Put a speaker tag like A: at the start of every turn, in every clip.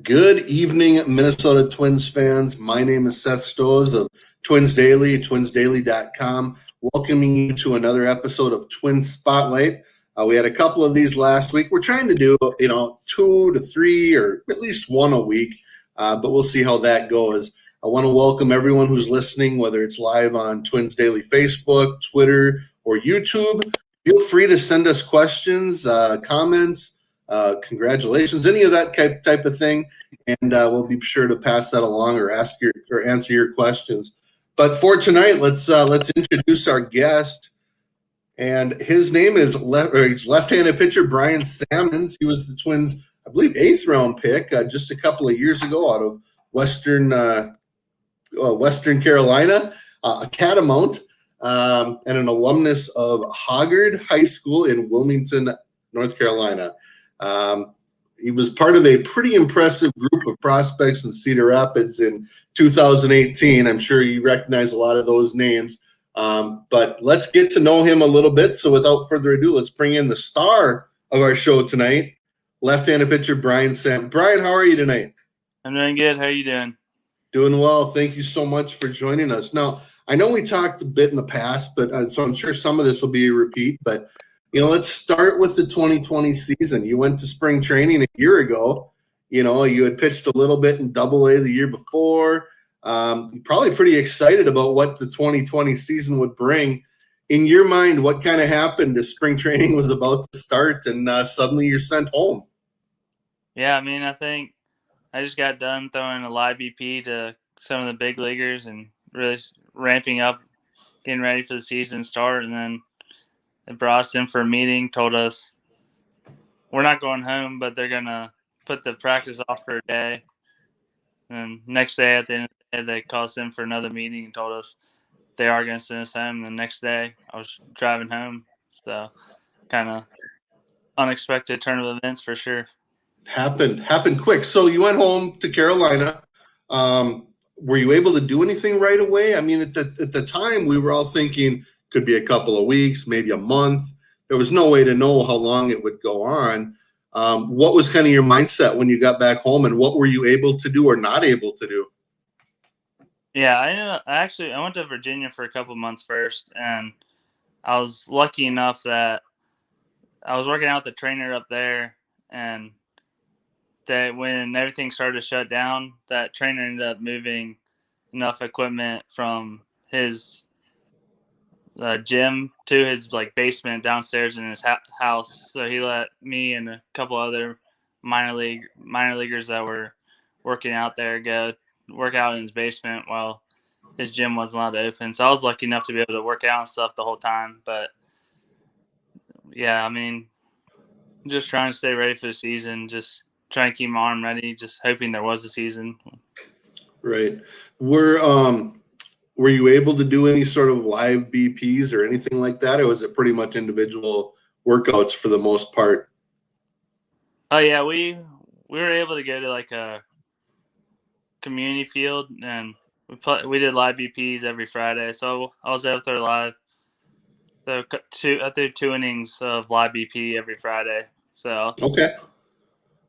A: Good evening, Minnesota Twins fans. My name is Seth Stows of Twins Daily, twinsdaily.com, welcoming you to another episode of Twins Spotlight. We had a couple of these last week. We're trying to do, 2 to 3 or at least one a week, but we'll see how that goes. I want to welcome everyone who's listening, whether it's live on Twins Daily Facebook, Twitter, or YouTube. Feel free to send us questions, comments, congratulations, any of that type of thing, and we'll be sure to pass that along or answer your questions. But for tonight, let's introduce our guest, and his name is left-handed pitcher Bryan Sammons. He was the Twins, I believe, 8th round pick just a couple of years ago out of Western Carolina, a Catamount, and an alumnus of Hoggard High School in Wilmington, North Carolina. He was part of a pretty impressive group of prospects in Cedar Rapids in 2018. I'm sure you recognize a lot of those names. But let's get to know him a little bit. So without further ado, let's bring in the star of our show tonight, left-handed pitcher Bryan Sammons. Bryan, how are you tonight?
B: I'm doing good. How are you doing?
A: Doing well. Thank you so much for joining us. Now, I know we talked a bit in the past, but so I'm sure some of this will be a repeat, but let's start with the 2020 season. You went to spring training a year ago. You had pitched a little bit in Double-A the year before. Probably pretty excited about what the 2020 season would bring. In your mind, what kind of happened as spring training was about to start and suddenly you're sent home?
B: Yeah, I think I just got done throwing a live BP to some of the big leaguers and really ramping up, getting ready for the season start, and then they brought us in for a meeting, told us we're not going home, but they're going to put the practice off for a day. And next day, at the end of the day, they called us in for another meeting and told us they are going to send us home. And the next day, I was driving home. So kind of unexpected turn of events for sure.
A: Happened quick. So you went home to Carolina. Were you able to do anything right away? I mean, at the time, we were all thinking could be a couple of weeks, maybe a month. There was no way to know how long it would go on. What was kind of your mindset when you got back home, and what were you able to do or not able to do?
B: Yeah, I went to Virginia for a couple of months first, and I was lucky enough that I was working out with the trainer up there, and that when everything started to shut down, that trainer ended up moving enough equipment from his gym to his basement downstairs in his house. So he let me and a couple other minor leaguers that were working out there go work out in his basement while his gym wasn't allowed to open. So I was lucky enough to be able to work out and stuff the whole time. But yeah, just trying to stay ready for the season, just trying to keep my arm ready, just hoping there was a season.
A: Right. Were you able to do any sort of live BPs or anything like that, or was it pretty much individual workouts for the most part?
B: Oh yeah, we were able to go to a community field, and we did live BPs every Friday. So I was able to throw live. So I threw 2 innings of live BP every Friday. So
A: okay.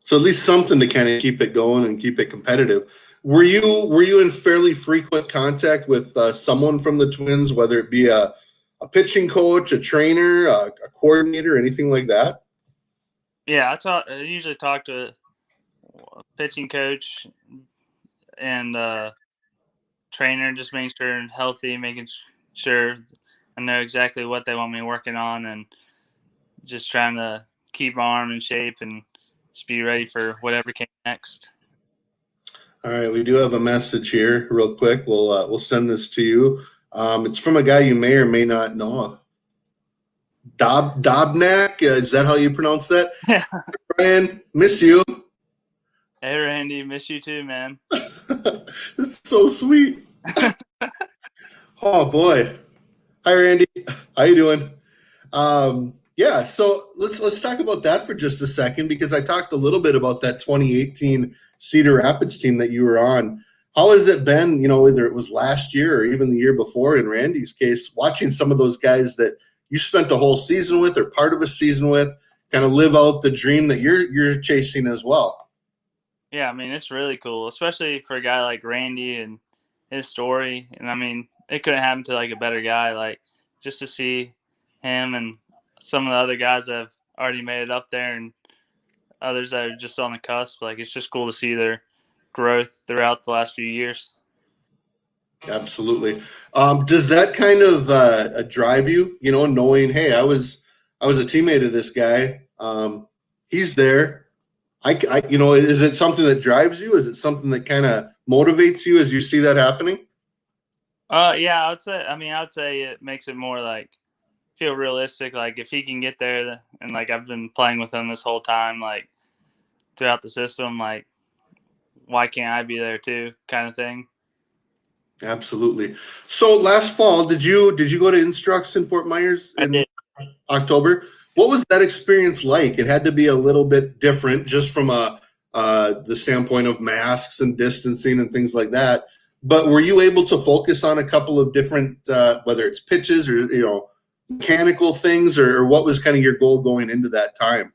A: So at least something to kind of keep it going and keep it competitive. Were you in fairly frequent contact with someone from the Twins, whether it be a pitching coach, a trainer, a coordinator, anything like that?
B: Yeah, I usually talk to a pitching coach and trainer, just making sure I'm healthy, making sure I know exactly what they want me working on, and just trying to keep my arm in shape and just be ready for whatever came next.
A: All right, we do have a message here, real quick. We'll send this to you. It's from a guy you may or may not know. Dobnak, is that how you pronounce that?
B: Yeah.
A: Bryan, miss you.
B: Hey, Randy, miss you too, man.
A: This is so sweet. Oh boy. Hi, Randy. How you doing? Yeah, so let's talk about that for just a second, because I talked a little bit about that 2018 Cedar Rapids team that you were on. How has it been, whether it was last year or even the year before in Randy's case, watching some of those guys that you spent a whole season with or part of a season with kind of live out the dream that you're chasing as well?
B: Yeah, I mean, it's really cool, especially for a guy like Randy and his story. And I mean, it couldn't happen to like a better guy. Like just to see him and some of the other guys that have already made it up there, and others that are just on the cusp. Like it's just cool to see their growth throughout the last few years.
A: Absolutely. Does that kind of drive you? You know, knowing, hey, I was a teammate of this guy. He's there. You know, is it something that drives you? Is it something that kind of motivates you as you see that happening?
B: Yeah, I would say. I mean, I would say it makes it more like feel realistic. Like if he can get there, and like I've been playing with him this whole time, like throughout the system, like why can't I be there too, kind of thing.
A: Absolutely. So last fall, did you go to Instructs in Fort Myers
B: I
A: in
B: did.
A: October? What was that experience like? It had to be a little bit different, just from a the standpoint of masks and distancing and things like that. But were you able to focus on a couple of different, whether it's pitches or mechanical things, or what was kind of your goal going into that time?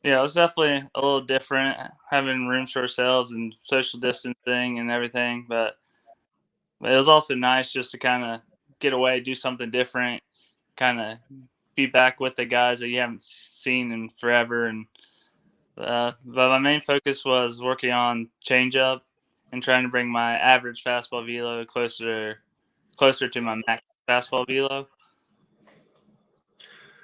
B: Yeah, it was definitely a little different having rooms to ourselves and social distancing and everything. But it was also nice just to kind of get away, do something different, kind of be back with the guys that you haven't seen in forever. And but my main focus was working on changeup and trying to bring my average fastball velo closer to my max fastball velo.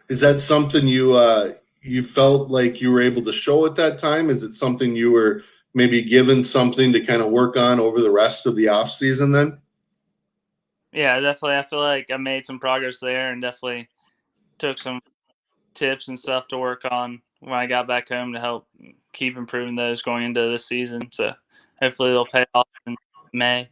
A: Is that something you felt like you were able to show at that time? Is it something you were maybe given something to kind of work on over the rest of the off season then?
B: Yeah, definitely. I feel like I made some progress there and definitely took some tips and stuff to work on when I got back home to help keep improving those going into this season. So hopefully they'll pay off in May.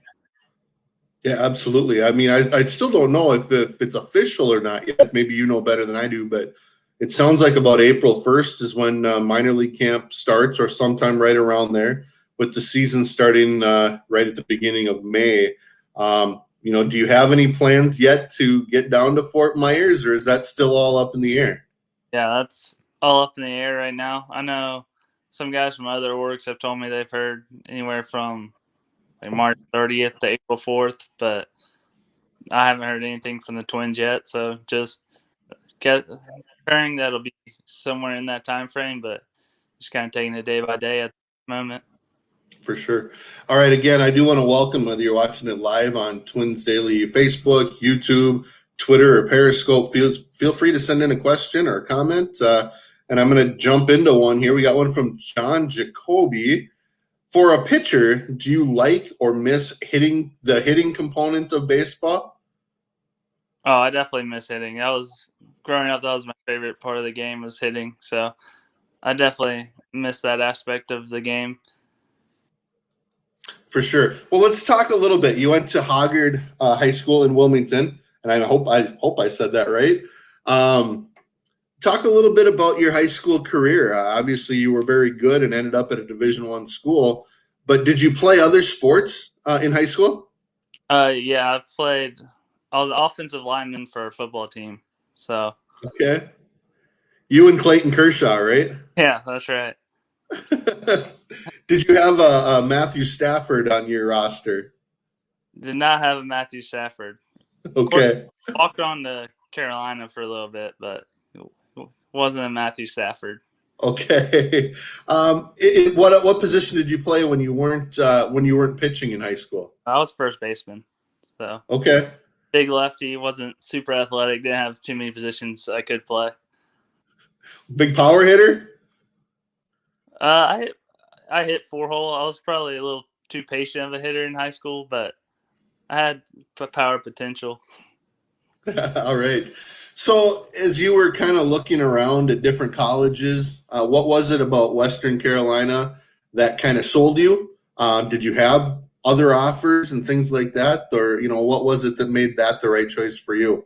A: Yeah, absolutely. I mean, I still don't know if it's official or not yet. Maybe you know better than I do, but it sounds like about April 1st is when minor league camp starts, or sometime right around there, with the season starting right at the beginning of May. Do you have any plans yet to get down to Fort Myers, or is that still all up in the air?
B: Yeah, that's all up in the air right now. I know some guys from other orgs have told me they've heard anywhere from like March 30th to April 4th, but I haven't heard anything from the Twins yet. So just get hearing that'll be somewhere in that time frame, but just kind of taking it day by day at the moment.
A: For sure. All right. Again, I do want to welcome, whether you're watching it live on Twins Daily Facebook, YouTube, Twitter, or Periscope. Feel free to send in a question or a comment. And I'm going to jump into one here. We got one from John Jacoby. For a pitcher, do you like or miss hitting component of baseball?
B: Oh, I definitely miss hitting. That was growing up. That was my favorite part of the game was hitting. So I definitely miss that aspect of the game.
A: For sure. Well, let's talk a little bit. You went to Hoggard High School in Wilmington, and I hope I said that right. Um, Talk a little bit about your high school career. Obviously, you were very good and ended up at a Division I school. But did you play other sports in high school?
B: Yeah, I played. I was offensive lineman for a football team. So
A: Okay. You and Clayton Kershaw, right?
B: yeah, that's right.
A: Did you have a Matthew Stafford on your roster?
B: Did not have a Matthew Stafford. Of course,
A: Okay.
B: walked on to Carolina for a little bit, but wasn't a Matthew Stafford.
A: Okay. What position did you play when you weren't pitching in high school?
B: I was first baseman. So
A: Okay.
B: big lefty, wasn't super athletic, didn't have too many positions I could play.
A: Big power hitter?
B: I hit four hole. I was probably a little too patient of a hitter in high school, but I had power potential.
A: All right. So, as you were kind of looking around at different colleges, what was it about Western Carolina that kind of sold you? Did you have other offers and things like that, or what was it that made that the right choice for you?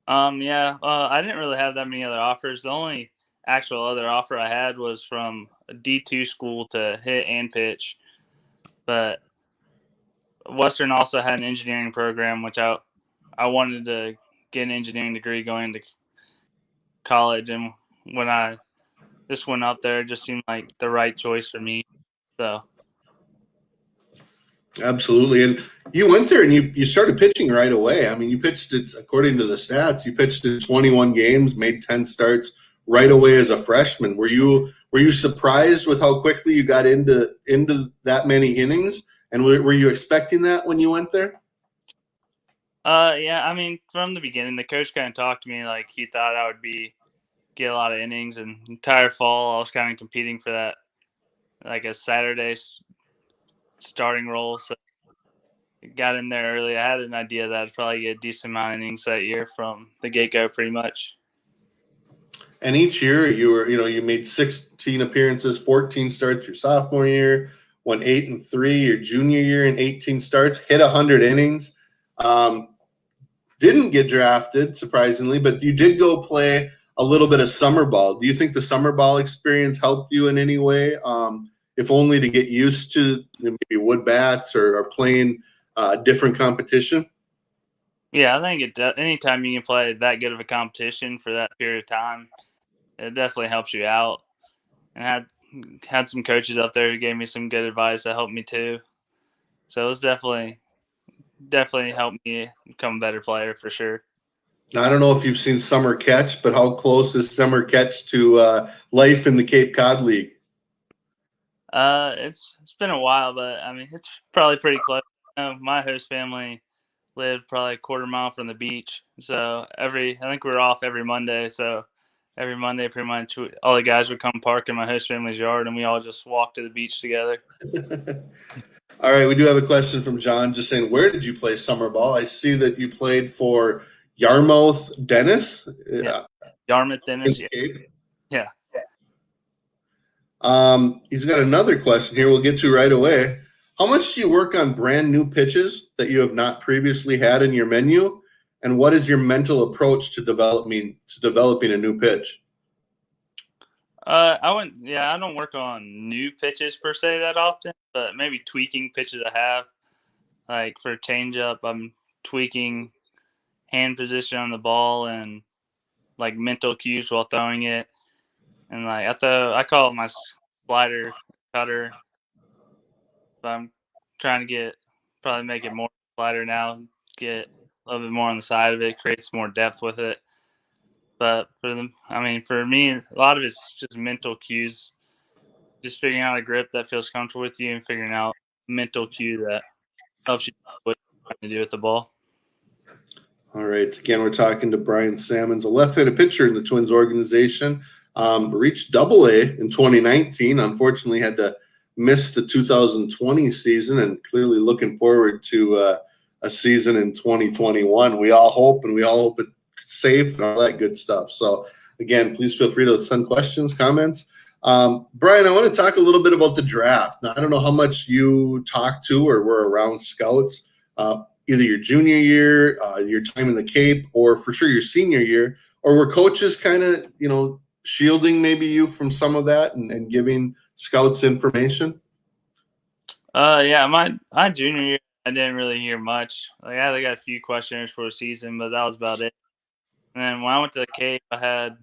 B: Yeah, I didn't really have that many other offers. The only actual other offer I had was from a D2 school to hit and pitch, but Western also had an engineering program, which I wanted to get an engineering degree going to college, and when I just went up there, it just seemed like the right choice for me. So
A: Absolutely. And you went there and you started pitching right away. I mean, you pitched it, according to the stats, you pitched in 21 games, made 10 starts right away as a freshman. Were you surprised with how quickly you got into that many innings? And were you expecting that when you went there?
B: yeah, I mean, from the beginning, the coach kind of talked to me like he thought I would get a lot of innings, and entire fall I was kind of competing for that like a Saturday starting role. So I got in there early. I had an idea that I'd probably get a decent amount of innings that year from the get go, pretty much.
A: And each year you made 16 appearances, 14 starts your sophomore year, went 8-3 your junior year, and 18 starts, hit 100 innings. Um, didn't get drafted, surprisingly, but you did go play a little bit of summer ball. Do you think the summer ball experience helped you in any way, if only to get used to maybe wood bats or playing different competition?
B: Yeah, I think anytime you can play that good of a competition for that period of time, it definitely helps you out. And had some coaches up there who gave me some good advice that helped me too. So it was definitely helped me become a better player for sure.
A: Now, I don't know if you've seen Summer Catch, but how close is Summer Catch to life in the Cape Cod League?
B: It's been a while, but I mean it's probably pretty close. My host family lived probably a quarter mile from the beach, so I think we were off every Monday. So every Monday, pretty much all the guys would come park in my host family's yard, and we all just walked to the beach together.
A: All right, we do have a question from John just saying, where did you play summer ball? I see that you played for Yarmouth Dennis
B: Yeah, Yarmouth,
A: in
B: Dennis.
A: the Cape.
B: Yeah.
A: He's got another question here we'll get to right away. How much do you work on brand new pitches that you have not previously had in your menu? And what is your mental approach to developing a new pitch?
B: I don't work on new pitches per se that often, but maybe tweaking pitches I have. Like for changeup, I'm tweaking hand position on the ball and like mental cues while throwing it. And like I call it my slider cutter, but I'm trying to probably make it more slider now, get a little bit more on the side of it, creates more depth with it. But for me, a lot of it's just mental cues, just figuring out a grip that feels comfortable with you and figuring out mental cue that helps you what you're trying to do with the ball.
A: All right. Again, we're talking to Bryan Sammons, a left-handed pitcher in the Twins organization. Reached Double A in 2019. Unfortunately, had to miss the 2020 season, and clearly looking forward to a season in 2021. We all hope it's safe and all that good stuff. So, again, please feel free to send questions, comments. Bryan, I want to talk a little bit about the draft. Now, I don't know how much you talked to or were around scouts. Either your junior year, your time in the Cape, or for sure your senior year, or were coaches kind of, shielding maybe you from some of that and giving scouts information?
B: Yeah, my junior year, I didn't really hear much. Like I got a few questionnaires for the season, but that was about it. And then when I went to the Cape, I had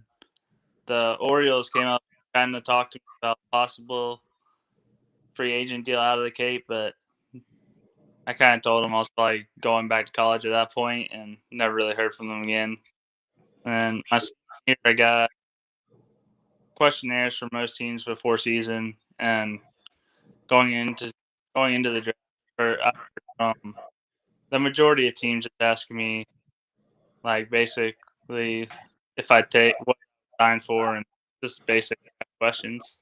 B: the Orioles came up kind of talked to me about possible free agent deal out of the Cape, but I kind of told them I was probably going back to college at that point, and never really heard from them again. And my senior year, I got questionnaires for most teams before season, and going into the draft, the majority of teams just asking me like basically if I take what I signed for and just basic questions.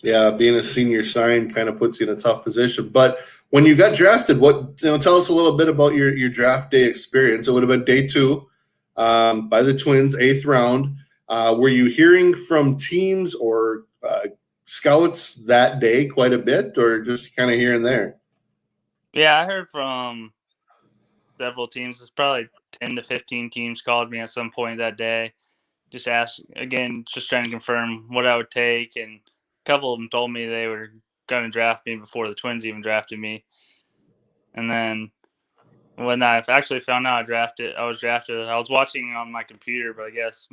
A: Yeah, being a senior sign kind of puts you in a tough position. But when you got drafted, tell us a little bit about your draft day experience. It would have been day two by the Twins, eighth round. Were you hearing from teams or scouts that day quite a bit, or just kind of here and there?
B: Yeah, I heard from several teams. It's probably 10 to 15 teams called me at some point that day. Just asked again, just trying to confirm what I would take, and a couple of them told me they were going to draft me before the Twins even drafted me. And then when I actually found out I was drafted. I was watching on my computer, but I guess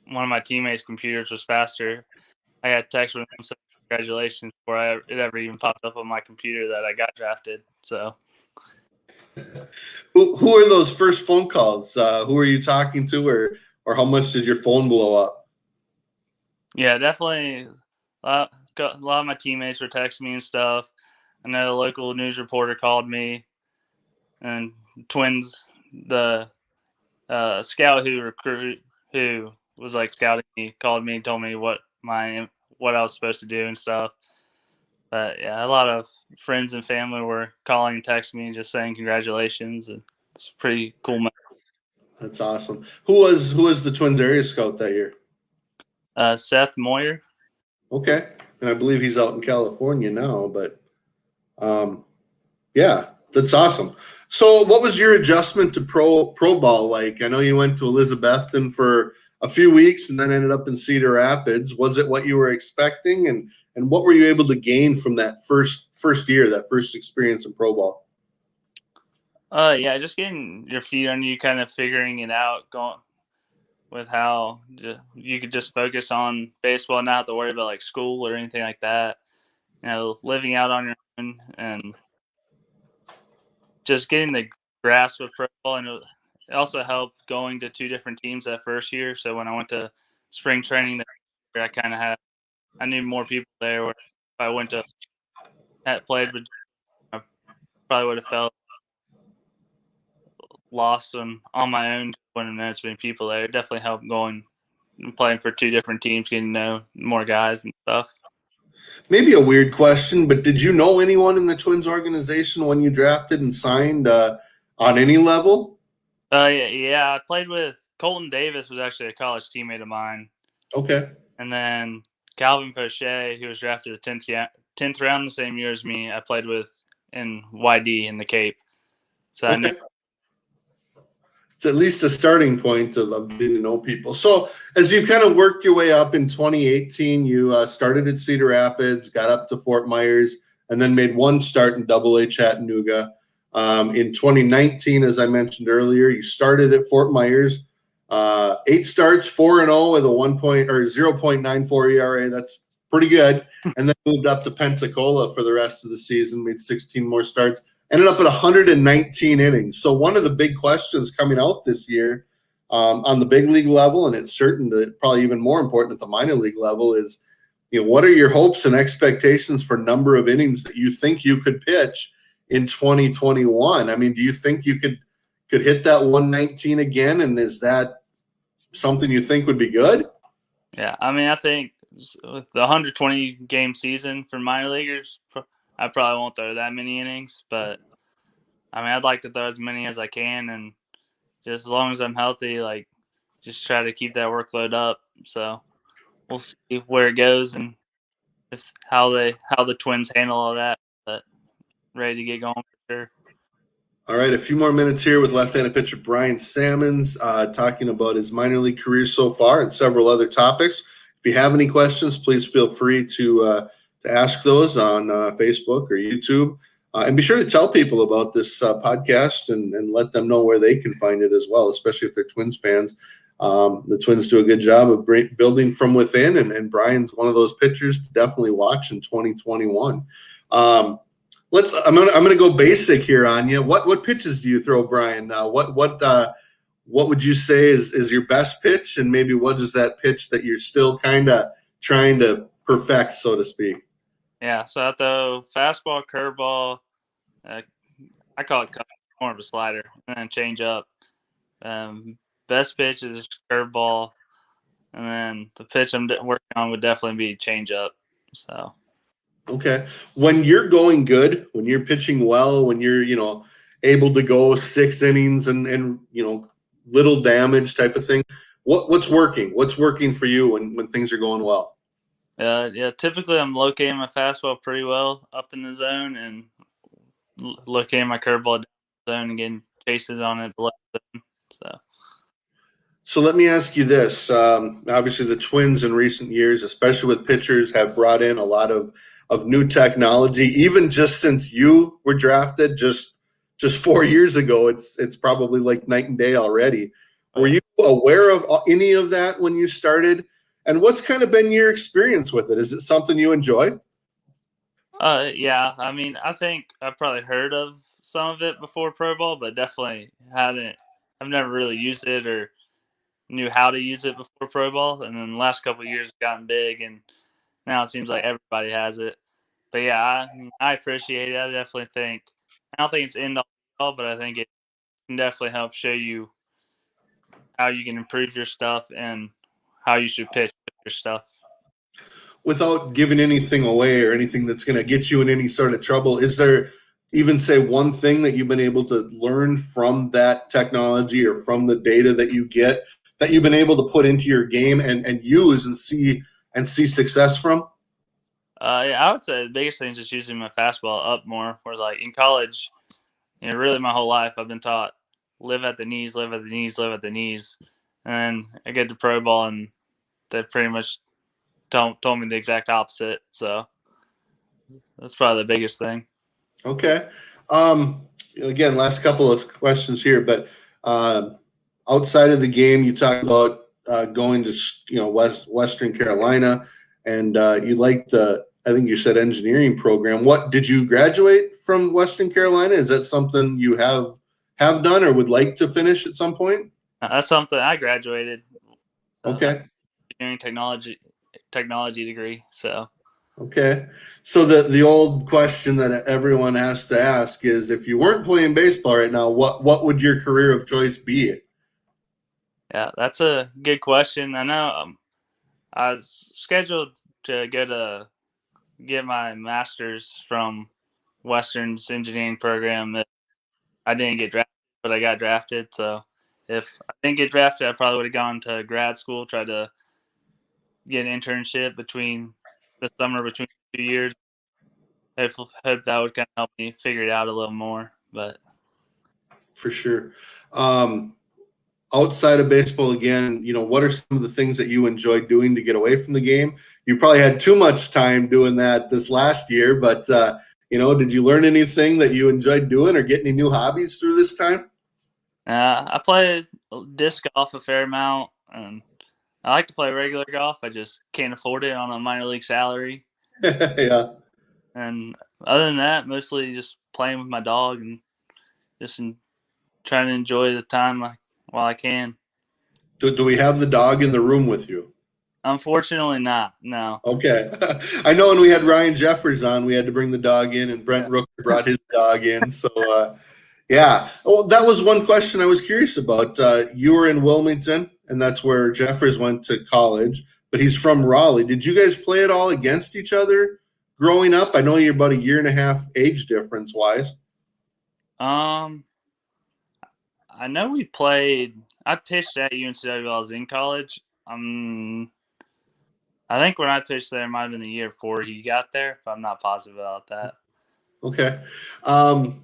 B: one of my teammates' computers was faster. I got a text from them saying congratulations before it ever even popped up on my computer that I got drafted. So,
A: Who are those first phone calls? Who are you talking to, or how much did your phone blow up?
B: yeah, definitely. A lot of my teammates were texting me and stuff. I know the local news reporter called me, and Twins, the scout who was like scouting me, called me and told me what I was supposed to do and stuff. But yeah, a lot of friends and family were calling and texting me just saying congratulations. And it's pretty cool.
A: That's awesome. Who was the Twins area scout that year?
B: Seth Moyer.
A: Okay, and I believe he's out in California now. But yeah, that's awesome. So, what was your adjustment to pro ball like? I know you went to Elizabethton for a few weeks and then ended up in Cedar Rapids. Was it what you were expecting, and what were you able to gain from that first year, that first experience in pro ball?
B: Yeah, just getting your feet under you, kind of figuring it out, going with how you could just focus on baseball, not have to worry about like school or anything like that. You know, living out on your own and just getting the grasp of pro ball. And it also helped going to two different teams that first year. So when I went to spring training, I kind of I knew more people there. Where if I went to had played with, I probably would have felt lost on my own. Wouldn't have known so many people there. It definitely helped going and playing for two different teams, getting to know more guys and stuff.
A: Maybe a weird question, but did you know anyone in the Twins organization when you drafted and signed on any level?
B: Yeah, I played with Colton Davis, was actually a college teammate of mine,
A: Okay.
B: and then Calvin Poche, who was drafted the 10th round the same year as me. I played with in YD in the Cape, so I knew.
A: Okay. It's at least a starting point of getting to know people. So as you kind of worked your way up in 2018, you started at Cedar Rapids, got up to Fort Myers, and then made one start in AA Chattanooga. In 2019, as I mentioned earlier, you started at Fort Myers, 8 starts, 4-0 with a 0.94 ERA. That's pretty good. And then moved up to Pensacola for the rest of the season, made 16 more starts. Ended up at 119 innings. So one of the big questions coming out this year on the big league level, and it's certain that probably even more important at the minor league level, is what are your hopes and expectations for number of innings that you think you could pitch in 2021? I mean, do you think you could hit that 119 again? And is that something you think would be good?
B: Yeah, I mean, I think with the 120 game season for minor leaguers, I probably won't throw that many innings, but I mean, I'd like to throw as many as I can, and just as long as I'm healthy, like just try to keep that workload up. So we'll see where it goes and if how the Twins handle all that. But ready to get going for sure.
A: All right, a few more minutes here with left-handed pitcher Bryan Sammons talking about his minor league career so far and several other topics. If you have any questions, please feel free to ask those on Facebook or YouTube. And be sure to tell people about this podcast and let them know where they can find it as well, especially if they're Twins fans. The Twins do a good job of building from within, and Bryan's one of those pitchers to definitely watch in 2021. I'm gonna go basic here on you. What pitches do you throw, Bryan? What would you say is your best pitch, and maybe what is that pitch that you're still kind of trying to perfect, so to speak?
B: Yeah, so I throw fastball, curveball. I call it more of a slider, and then change up. Best pitch is curveball, and then the pitch I'm working on would definitely be change up. So.
A: Okay. When you're going good, when you're pitching well, when you're, able to go 6 innings and little damage type of thing, what's working? What's working for you when things are going well?
B: Yeah, typically I'm locating my fastball pretty well up in the zone and locating my curveball down the zone and getting chases on it below the zone.
A: So let me ask you this. Obviously, the Twins in recent years, especially with pitchers, have brought in a lot of new technology. Even just since you were drafted, just 4 years ago, it's probably like night and day already. Were you aware of any of that when you started? And what's kind of been your experience with it? Is it something you enjoy?
B: Yeah. I mean, I think I've probably heard of some of it before Pro Bowl, but definitely hadn't. I've never really used it or knew how to use it before Pro Bowl, and then the last couple of years it's gotten big, and now it seems like everybody has it. But yeah, I appreciate it. I definitely think I don't think it's end all, but I think it can definitely help show you how you can improve your stuff and how you should pitch your stuff.
A: Without giving anything away or anything that's going to get you in any sort of trouble, is there even say one thing that you've been able to learn from that technology or from the data that you get that you've been able to put into your game and use and see success from?
B: Yeah, I would say the biggest thing is just using my fastball up more. Where like in college, really my whole life I've been taught live at the knees, live at the knees, live at the knees, and then I get to pro ball and they pretty much told me the exact opposite. So that's probably the biggest thing.
A: Okay. Again, last couple of questions here, but uh, outside of the game, you talk about going to Western Carolina, and you like the I think you said engineering program. What did you graduate from Western Carolina? Is that something you have done or would like to finish at some point?
B: That's something I graduated.
A: Okay.
B: Engineering technology degree. So
A: Okay. So the old question that everyone has to ask is if you weren't playing baseball right now, what would your career of choice be?
B: yeah, that's a good question. I know I was scheduled to go to get my master's from Western's engineering program. I didn't get drafted, but I got drafted. So if I didn't get drafted, I probably would have gone to grad school, tried to get an internship between the summer between 2 years. Hope that would kind of help me figure it out a little more. But
A: For sure. Um, Outside of baseball, again, what are some of the things that you enjoy doing to get away from the game? You probably had too much time doing that this last year, but did you learn anything that you enjoyed doing or get any new hobbies through this time?
B: I play disc golf a fair amount, and I like to play regular golf. I just can't afford it on a minor league salary.
A: Yeah.
B: And other than that, mostly just playing with my dog and just trying to enjoy the time while I can.
A: Do we have the dog in the room with you?
B: Unfortunately, not. No.
A: Okay. I know when we had Ryan Jeffers on, we had to bring the dog in, and Brent Rooker brought his dog in. So, yeah. Well, that was one question I was curious about. You were in Wilmington, and that's where Jeffers went to college, but he's from Raleigh. Did you guys play at all against each other growing up? I know you're about a year and a half age difference wise.
B: Um, I know we played. I pitched at UNCW while I was in college. I think when I pitched there, it might have been the year before he got there, but I'm not positive about that.
A: Okay.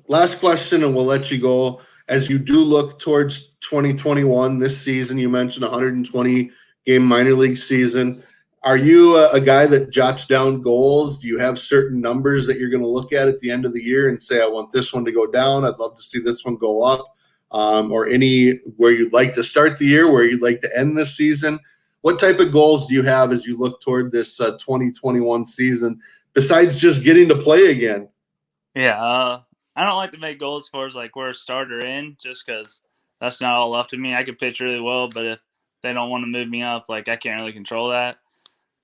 A: Last question, and we'll let you go. As you do look towards 2021, this season, you mentioned 120 game minor league season. Are you a guy that jots down goals? Do you have certain numbers that you're going to look at the end of the year and say, I want this one to go down. I'd love to see this one go up. Or any where you'd like to start the year, where you'd like to end this season? What type of goals do you have as you look toward this 2021 season, besides just getting to play again?
B: Yeah, I don't like to make goals as far as like where a starter in, just because that's not all left to me. I could pitch really well, but if they don't want to move me up, like I can't really control that.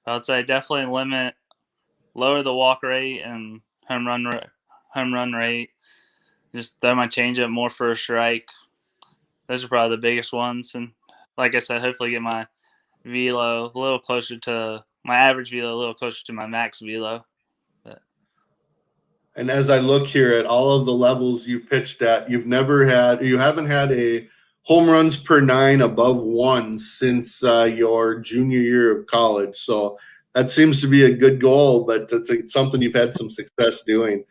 B: I'd say definitely lower the walk rate and home run rate. Just throw my changeup more for a strike. Those are probably the biggest ones. And like I said, hopefully get my velo a little closer to my average velo, a little closer to my max velo. But
A: And as I look here at all of the levels you pitched at, you haven't had a home runs per nine above one since your junior year of college. So that seems to be a good goal, but it's something you've had some success doing.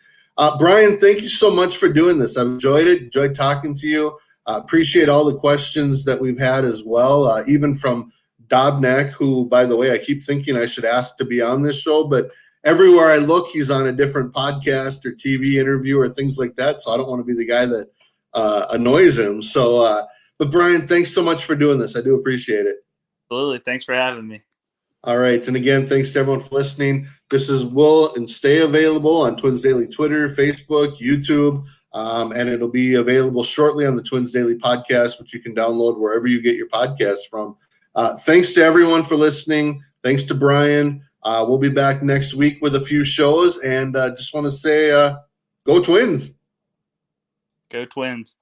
A: Bryan, thank you so much for doing this. I've enjoyed talking to you. Appreciate all the questions that we've had as well, even from Dobnak, who, by the way, I keep thinking I should ask to be on this show, but everywhere I look, he's on a different podcast or TV interview or things like that. So I don't want to be the guy that annoys him. So, but Bryan, thanks so much for doing this. I do appreciate it.
B: absolutely, thanks for having me.
A: All right. And again, thanks to everyone for listening. This is will and stay available on Twins Daily Twitter, Facebook, YouTube, and it'll be available shortly on the Twins Daily podcast, which you can download wherever you get your podcasts from. Thanks to everyone for listening. Thanks to Bryan. We'll be back next week with a few shows, and just want to say, go Twins.
B: Go Twins.